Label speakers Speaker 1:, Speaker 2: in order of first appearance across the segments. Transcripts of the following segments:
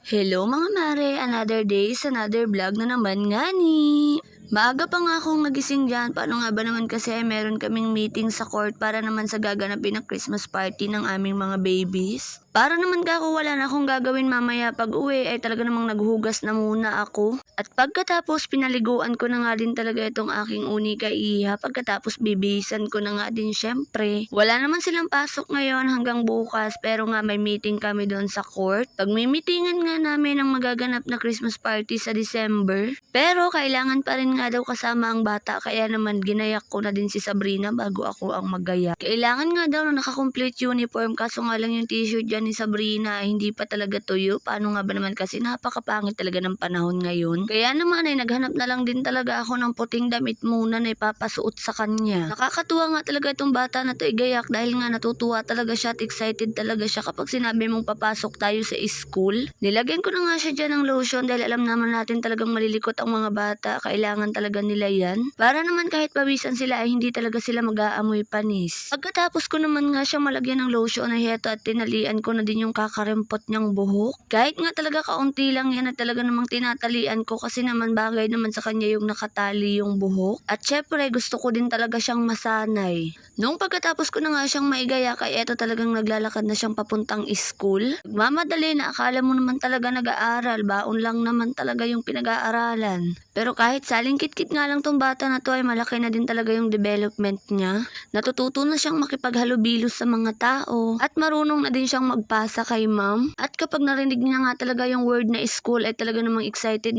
Speaker 1: Hello mga mare, another day is another vlog na naman nga ni. Maaga pa nga akong nagising dyan, paano nga ba naman kasi meron kaming meeting sa court para naman sa gaganapin ng Christmas party ng aming mga babies. Para naman kako wala na akong gagawin mamaya pag uwi ay talaga namang naghugas na muna ako. At pagkatapos pinaliguan ko na nga din talaga itong aking uni kay Iha. Pagkatapos bibihisan ko na nga din syempre. Wala naman silang pasok ngayon hanggang bukas pero nga may meeting kami doon sa court. Pag may meetingan nga namin ang magaganap na Christmas party sa December. Pero kailangan pa rin nga daw kasama ang bata kaya naman ginayak ko na din si Sabrina bago ako ang magaya. Kailangan nga daw na naka-complete uniform kaso nga lang yung t-shirt dyan ni Sabrina ay hindi pa talaga tuyo. Paano nga ba naman kasi napakapangit talaga ng panahon ngayon. Kaya naman ay naghanap na lang din talaga ako ng puting damit muna na ipapasuot sa kanya. Nakakatuwa nga talaga itong bata na to igayak dahil nga natutuwa talaga siya at excited talaga siya kapag sinabi mong papasok tayo sa school. Nilagyan ko na nga siya dyan ng lotion dahil alam naman natin talagang malilikot ang mga bata. Kailangan talaga nila yan. Para naman kahit pawisan sila ay hindi talaga sila mag-aamoy panis. Pagkatapos ko naman nga siyang malagyan ng lotion ay heto at tinalian ko na din yung kakarempot niyang buhok. Kahit nga talaga kaunti lang yan at talaga namang tinatalian ko kasi naman bagay naman sa kanya yung nakatali yung buhok. At syempre gusto ko din talaga siyang masanay. Noong pagkatapos ko na nga siyang maigaya kay eto talagang naglalakad na siyang papuntang school. Nagmamadali na akala mo naman talaga nag-aaral. Baon lang naman talaga yung pinag-aaralan. Pero kahit salingkit-kit nga lang tong bata na to ay malaki na din talaga yung development niya. Natututo na siyang makipaghalubilo sa mga tao at marunong na din siyang magpasa kay ma'am. At kapag narinig niya nga talaga yung word na school ay talaga namang excited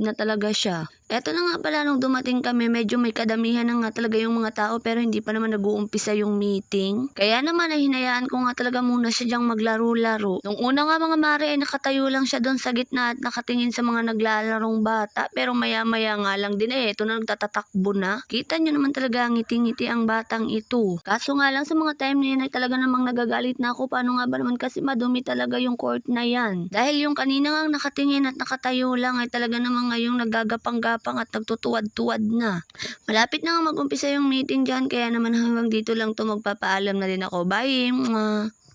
Speaker 1: na talaga siya. Eto na nga pala nung dumating kami medyo may kadamihan na nga talaga yung mga tao pero hindi pa naman nag-uumpisa yung meeting. Kaya naman ay hinayaan ko nga talaga muna siya dyang maglaro-laro. Nung una nga mga mare ay nakatayo lang siya doon sa gitna at nakatingin sa mga naglalarong bata pero maya-maya nga lang din ito na nagtatatakbo na. Kita nyo naman talaga ngiti-ngiti ang batang ito. Kaso nga lang sa mga time na yan ay talaga namang nagagalit na ako. Paano nga ba naman kasi madumi talaga yung court na yan. Dahil yung kanina nga nakatingin at nakatayo lang ay talaga namang ngayong nagagapang-gapang at nagtutuwad-tuwad na. Malapit na nga mag-umpisa yung meeting dyan kaya naman hanggang dito lang to magpapaalam na din ako. Bye! Mwah!